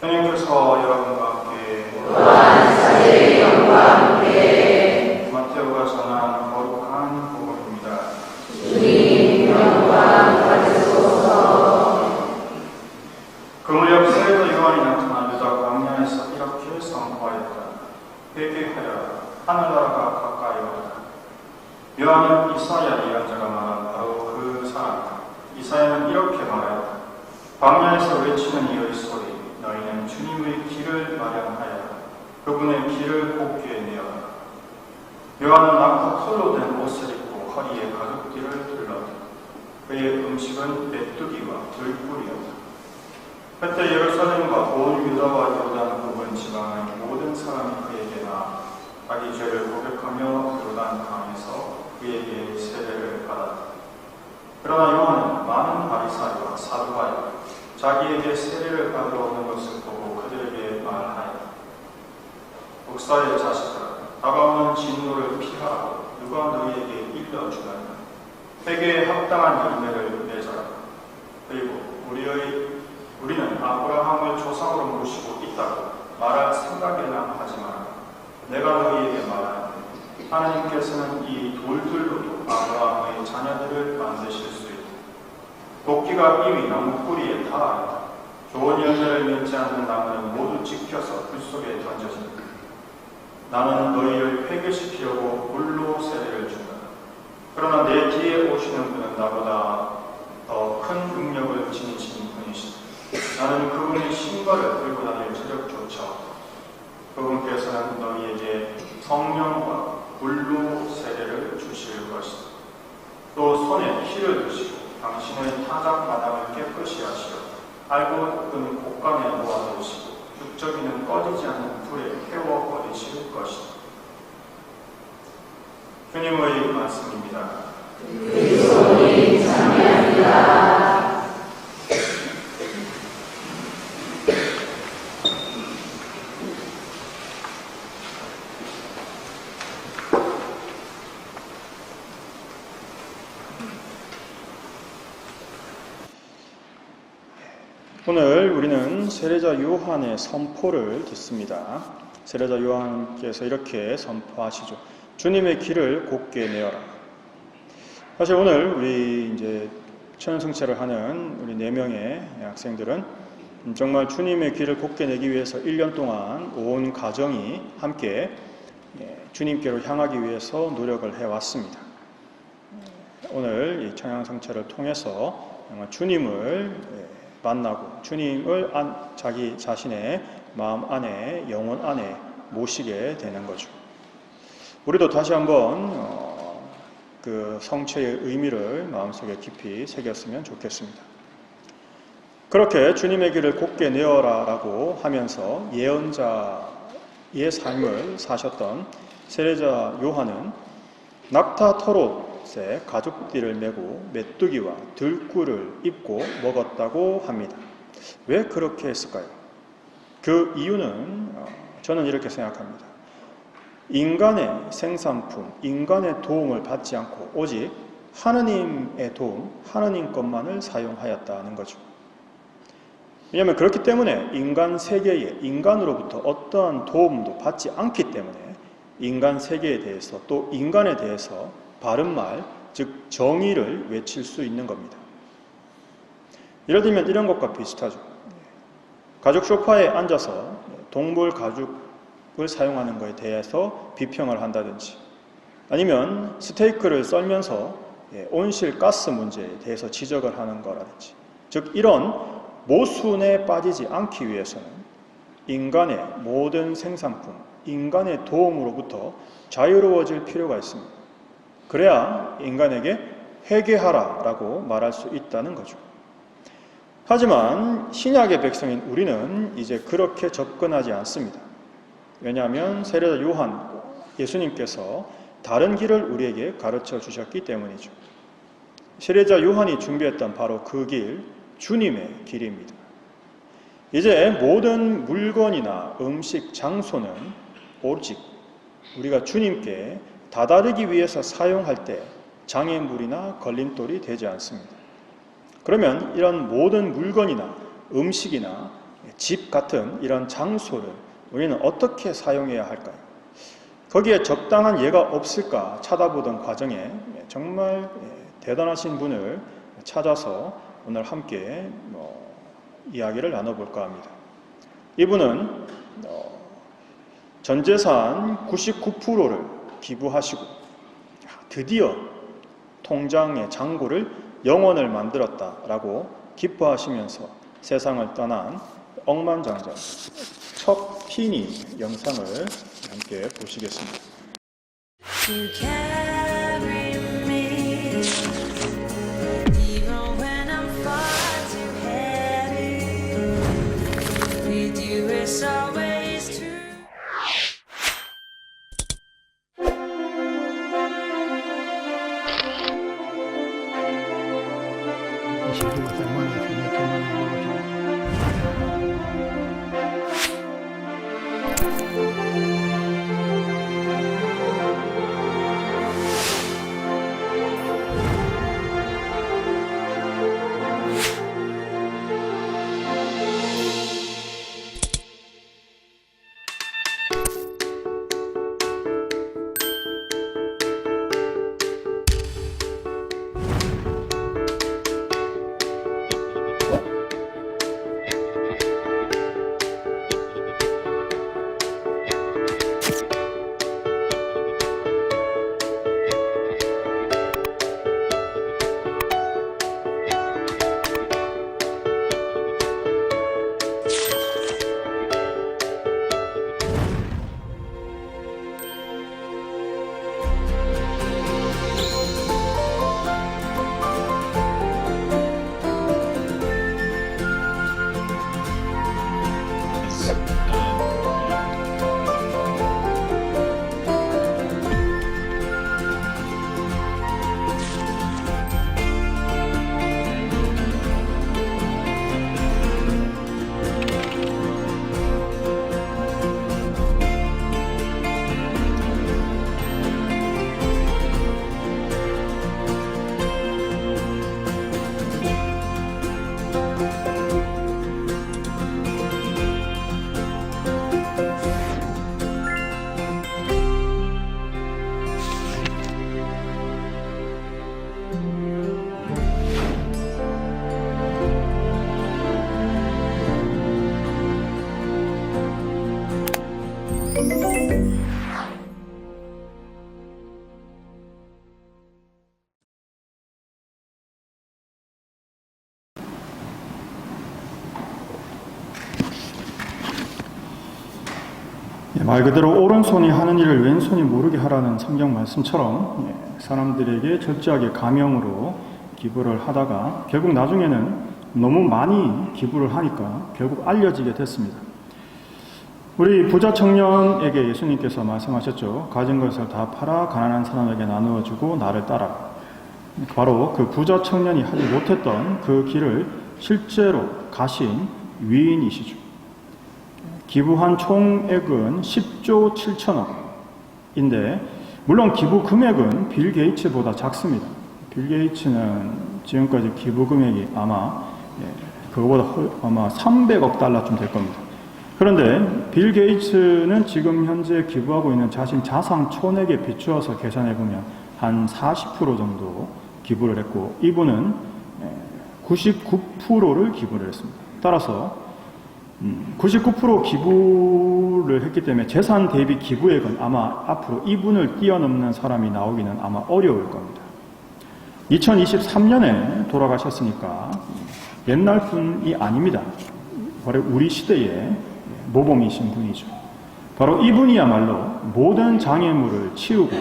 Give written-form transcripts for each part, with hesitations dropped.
주님께서 여러분과 함께 또한 사제의 영과 함께 마테오가 전한 거룩한 복음입니다. 주님 영광 받으소서. 그 무렵 세례자 요한이 나타나 유다 광야에서 이렇게 선포하였다. 회개하여 하늘나라가 가까이 왔다. 요한은 이사야 예언자가 말한 바로 그 사람이다. 이사야는 이렇게 말하였다. 광야에서 외치는 이의 소리, 너희는 주님의 길을 마련하여라. 그분의 길을 곱게 내어라. 요한은 낙타 털로 된 옷을 입고 허리에 가죽띠를 둘렀다. 그의 음식은 메뚜기와 들꿀이었다. 그때 예루살렘과 온 유다와 요단 부근 지방의 모든 사람이 그에게 나아 자기 죄를 고백하며 요단 강에서 그에게 세례를 받았다. 그러나 요한은 많은 바리사이와 사두가이가 자기에게 세례를 받으러 오는 것을 보고 그들에게 말하였다. 목사의 자식들아, 다가오는 진노를 피하라고 누가 너희에게 일러주다니. 회개에 합당한 열매를 맺어라. 그리고 우리는 아브라함을 조상으로 모시고 있다고 말할 생각이나 하지 마라. 내가 너희에게 말하노니 하나님께서는 이 돌들로도 아브라함의 자녀들을 만드실 수 있다. 도끼가 이미 나무 뿌리에 닿아있다. 좋은 열매를 맺지 않는 나무는 모두 찍혀서 불 속에 던져진다. 나는 너희를 회개시키려고 물로 세례를 준다. 그러나 내 뒤에 오시는 분은 나보다 더 큰 능력을 지니신 분이시다. 나는 그분의 신발을 들고 다닐 체력조차 없다. 그분께서는 너희에게 성령과 물로 세례를 주실 것이다. 또 손에 피를 드시고 당신의 타작 마당을 깨끗이 하시고 알고 끈 곡간에 모아두시고 죽적이는 꺼지지 않는 불에 태워버리실 것이다. 주님의 말씀입니다. 그리스도님 찬양합니다. 오늘 우리는 세례자 요한의 선포를 듣습니다. 세례자 요한께서 이렇게 선포하시죠. 주님의 길을 곱게 내어라. 사실 오늘 우리 이제 천연성찰을 하는 우리 4명의 학생들은 정말 주님의 길을 곱게 내기 위해서 1년 동안 온 가정이 함께 주님께로 향하기 위해서 노력을 해왔습니다. 오늘 이 천연성찰을 통해서 정말 주님을 만나고 주님을 자기 자신의 마음 안에, 영혼 안에 모시게 되는 거죠. 우리도 다시 한번 그 성체의 의미를 마음속에 깊이 새겼으면 좋겠습니다. 그렇게 주님의 길을 곱게 내어라 라고 하면서 예언자의 삶을 사셨던 세례자 요한은 낙타 털옷에 가죽띠를 메고 메뚜기와 들꿀을 입고 먹었다고 합니다. 왜 그렇게 했을까요? 그 이유는 저는 이렇게 생각합니다. 인간의 생산품, 인간의 도움을 받지 않고 오직 하느님의 도움, 하느님 것만을 사용하였다는 거죠. 왜냐하면 그렇기 때문에 인간 세계에 인간으로부터 어떠한 도움도 받지 않기 때문에 인간 세계에 대해서 또 인간에 대해서 바른 말, 즉 정의를 외칠 수 있는 겁니다. 예를 들면 이런 것과 비슷하죠. 가죽 소파에 앉아서 동물 가죽을 사용하는 것에 대해서 비평을 한다든지 아니면 스테이크를 썰면서 온실 가스 문제에 대해서 지적을 하는 거라든지 즉 이런 모순에 빠지지 않기 위해서는 인간의 모든 생산품, 인간의 도움으로부터 자유로워질 필요가 있습니다. 그래야 인간에게 회개하라 라고 말할 수 있다는 거죠. 하지만 신약의 백성인 우리는 이제 그렇게 접근하지 않습니다. 왜냐하면 세례자 요한, 예수님께서 다른 길을 우리에게 가르쳐 주셨기 때문이죠. 세례자 요한이 준비했던 바로 그 길, 주님의 길입니다. 이제 모든 물건이나 음식, 장소는 오직 우리가 주님께 다다르기 위해서 사용할 때 장애물이나 걸림돌이 되지 않습니다. 그러면 이런 모든 물건이나 음식이나 집 같은 이런 장소를 우리는 어떻게 사용해야 할까요? 거기에 적당한 예가 없을까 찾아보던 과정에 정말 대단하신 분을 찾아서 오늘 함께 이야기를 나눠볼까 합니다. 이분은 전 재산 99%를 기부하시고 드디어 통장의 잔고를 영원을 만들었다라고 기뻐하시면서 세상을 떠난 억만장자 척피니 영상을 함께 보시겠습니다. You carry me even when I'm far too heavy. With you it's always true. You should do with that money if you make your money do what you want. 말 그대로 오른손이 하는 일을 왼손이 모르게 하라는 성경 말씀처럼 사람들에게 철저하게 가명으로 기부를 하다가 결국 나중에는 너무 많이 기부를 하니까 결국 알려지게 됐습니다. 우리 부자 청년에게 예수님께서 말씀하셨죠. 가진 것을 다 팔아 가난한 사람에게 나누어 주고 나를 따라. 바로 그 부자 청년이 하지 못했던 그 길을 실제로 가신 위인이시죠. 기부한 총액은 10조 7천억인데 물론 기부 금액은 빌 게이츠보다 작습니다. 빌 게이츠는 지금까지 기부 금액이 그거보다 아마 300억 달러쯤 될 겁니다. 그런데 빌 게이츠는 지금 현재 기부하고 있는 자신 자산 총액에 비추어서 계산해보면 한 40% 정도 기부를 했고 이분은 99%를 기부를 했습니다. 따라서 99% 기부를 했기 때문에 재산 대비 기부액은 아마 앞으로 이분을 뛰어넘는 사람이 나오기는 아마 어려울 겁니다. 2023년에 돌아가셨으니까 옛날 분이 아닙니다. 바로 우리 시대의 모범이신 분이죠. 바로 이분이야말로 모든 장애물을 치우고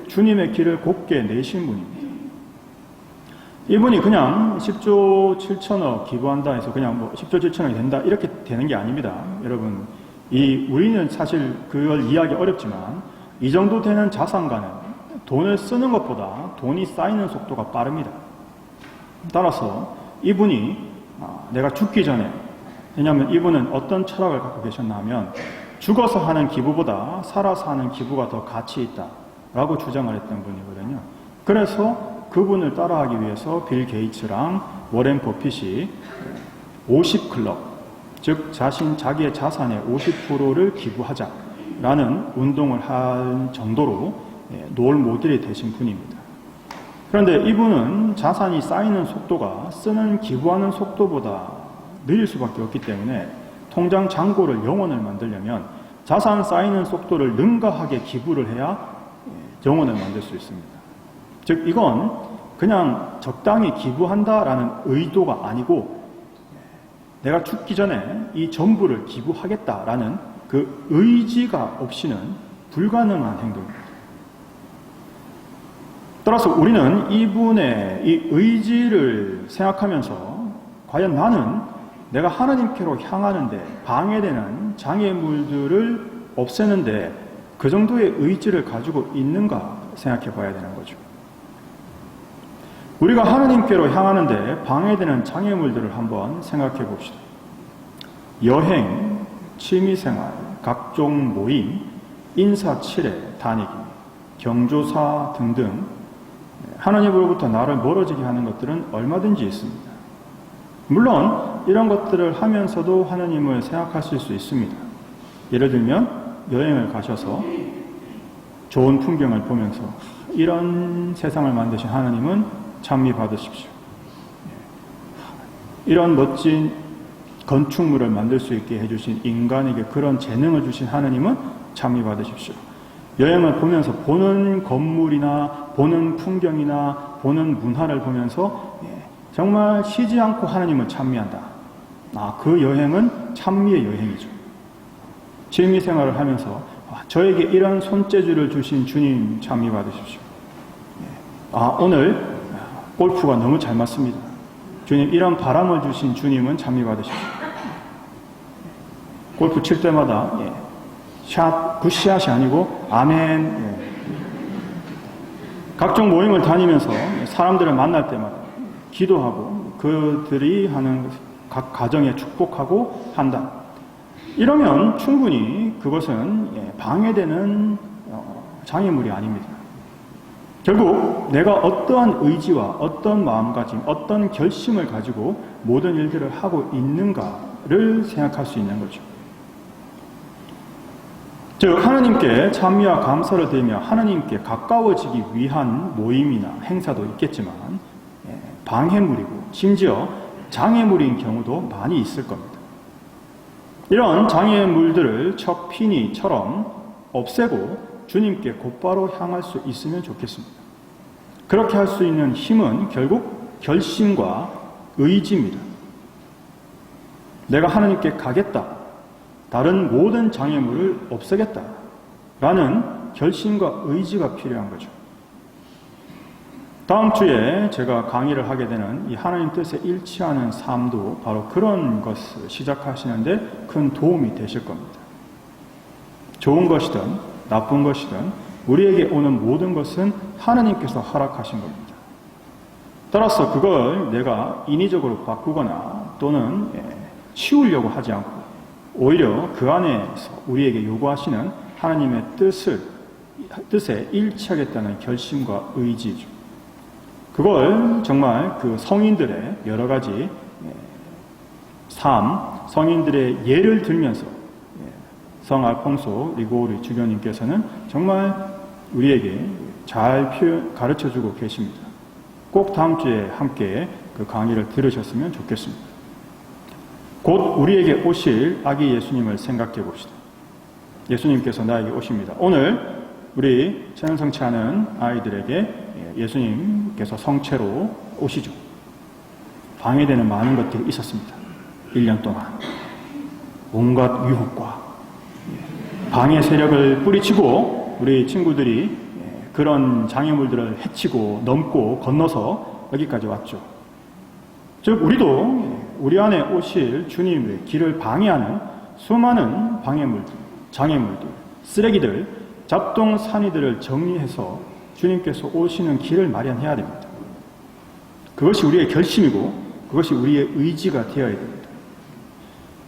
주님의 길을 곧게 내신 분입니다. 이분이 그냥 10조 7천억 기부한다 해서 그냥 10조 7천억이 된다 이렇게 되는 게 아닙니다. 여러분, 우리는 사실 그걸 이해하기 어렵지만 이 정도 되는 자산가는 돈을 쓰는 것보다 돈이 쌓이는 속도가 빠릅니다. 따라서 이분이 내가 죽기 전에, 왜냐하면 이분은 어떤 철학을 갖고 계셨나 하면 죽어서 하는 기부보다 살아서 하는 기부가 더 가치 있다라고 주장을 했던 분이거든요. 그래서 그분을 따라하기 위해서 빌 게이츠랑 워렌 버핏이 50클럽, 즉 자기의 자산의 50%를 기부하자라는 운동을 할 정도로 롤 모델이 되신 분입니다. 그런데 이분은 자산이 쌓이는 속도가 쓰는 기부하는 속도보다 느릴 수밖에 없기 때문에 통장 잔고를 0원을 만들려면 자산 쌓이는 속도를 능가하게 기부를 해야 0원을 만들 수 있습니다. 즉 이건 그냥 적당히 기부한다라는 의도가 아니고 내가 죽기 전에 이 전부를 기부하겠다라는 그 의지가 없이는 불가능한 행동입니다. 따라서 우리는 이분의 이 의지를 생각하면서 과연 나는 내가 하나님께로 향하는데 방해되는 장애물들을 없애는데 그 정도의 의지를 가지고 있는가 생각해 봐야 되는 거죠. 우리가 하나님께로 향하는데 방해되는 장애물들을 한번 생각해 봅시다. 여행, 취미생활, 각종 모임, 인사치레 다니기, 경조사 등등 하나님으로부터 나를 멀어지게 하는 것들은 얼마든지 있습니다. 물론 이런 것들을 하면서도 하나님을 생각하실 수 있습니다. 예를 들면 여행을 가셔서 좋은 풍경을 보면서 이런 세상을 만드신 하나님은 찬미 받으십시오. 이런 멋진 건축물을 만들 수 있게 해주신 인간에게 그런 재능을 주신 하나님은 찬미 받으십시오. 여행을 보면서 보는 건물이나 보는 풍경이나 보는 문화를 보면서 정말 쉬지 않고 하나님을 찬미한다. 그 여행은 찬미의 여행이죠. 취미생활을 하면서 저에게 이런 손재주를 주신 주님 찬미 받으십시오. 오늘 골프가 너무 잘 맞습니다. 주님 이런 바람을 주신 주님은 찬미 받으십시오. 골프 칠 때마다 굿샷이 아니고 아멘. 각종 모임을 다니면서 사람들을 만날 때마다 기도하고 그들이 하는 각 가정에 축복하고 한다. 이러면 충분히 그것은 방해되는 장애물이 아닙니다. 결국 내가 어떠한 의지와 어떤 마음가짐, 어떤 결심을 가지고 모든 일들을 하고 있는가를 생각할 수 있는 거죠. 즉 하나님께 찬미와 감사를 드리며 하나님께 가까워지기 위한 모임이나 행사도 있겠지만 방해물이고 심지어 장애물인 경우도 많이 있을 겁니다. 이런 장애물들을 척피니처럼 없애고 주님께 곧바로 향할 수 있으면 좋겠습니다. 그렇게 할 수 있는 힘은 결국 결심과 의지입니다. 내가 하나님께 가겠다. 다른 모든 장애물을 없애겠다. 라는 결심과 의지가 필요한 거죠. 다음 주에 제가 강의를 하게 되는 이 하나님 뜻에 일치하는 삶도 바로 그런 것을 시작하시는데 큰 도움이 되실 겁니다. 좋은 것이든 나쁜 것이든 우리에게 오는 모든 것은 하나님께서 허락하신 겁니다. 따라서 그걸 내가 인위적으로 바꾸거나 또는 치우려고 하지 않고 오히려 그 안에서 우리에게 요구하시는 하나님의 뜻에 일치하겠다는 결심과 의지죠. 그걸 정말 그 성인들의 여러 가지 삶, 성인들의 예를 들면서 성 알퐁소 리고리 주교님께서는 정말 우리에게 잘 가르쳐주고 계십니다. 꼭 다음 주에 함께 그 강의를 들으셨으면 좋겠습니다. 곧 우리에게 오실 아기 예수님을 생각해 봅시다. 예수님께서 나에게 오십니다. 오늘 우리 체험 성취하는 아이들에게 예수님께서 성체로 오시죠. 방해되는 많은 것들이 있었습니다. 1년 동안 온갖 유혹과 방해 세력을 뿌리치고 우리 친구들이 그런 장애물들을 해치고 넘고 건너서 여기까지 왔죠. 즉 우리도 우리 안에 오실 주님의 길을 방해하는 수많은 방해물들, 장애물들, 쓰레기들, 잡동사니들을 정리해서 주님께서 오시는 길을 마련해야 됩니다. 그것이 우리의 결심이고 그것이 우리의 의지가 되어야 됩니다.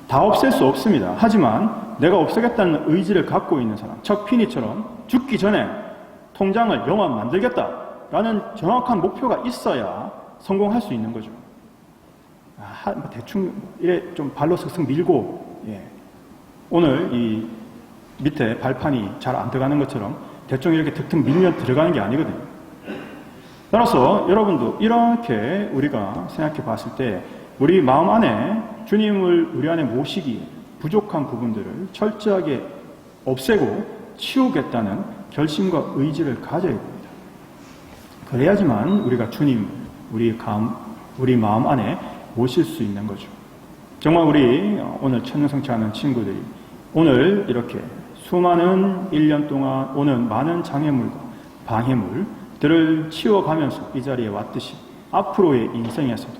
다 없앨 수 없습니다. 하지만 내가 없애겠다는 의지를 갖고 있는 사람, 척피니처럼 죽기 전에 통장을 0원 만들겠다라는 정확한 목표가 있어야 성공할 수 있는 거죠. 대충 이래 좀 발로 슥슥 밀고, 예. 오늘 이 밑에 발판이 잘 안 들어가는 것처럼 대충 이렇게 툭툭 밀면 들어가는 게 아니거든요. 따라서 여러분도 이렇게 우리가 생각해 봤을 때 우리 마음 안에 주님을 우리 안에 모시기에 부족한 부분들을 철저하게 없애고 치우겠다는 결심과 의지를 가져야 됩니다. 그래야지만 우리가 주님을 우리 마음 안에 모실 수 있는 거죠. 정말 우리 오늘 천년성취하는 친구들이 오늘 이렇게 수많은 1년 동안 오는 많은 장애물과 방해물들을 치워가면서 이 자리에 왔듯이 앞으로의 인생에서도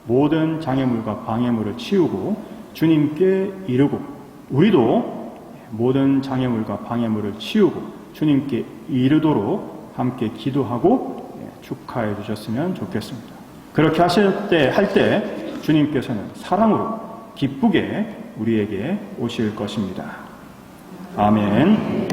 모든 장애물과 방해물을 치우고 주님께 이르고 우리도 모든 장애물과 방해물을 치우고 주님께 이르도록 함께 기도하고 축하해 주셨으면 좋겠습니다. 그렇게 할 때 주님께서는 사랑으로 기쁘게 우리에게 오실 것입니다. 아멘.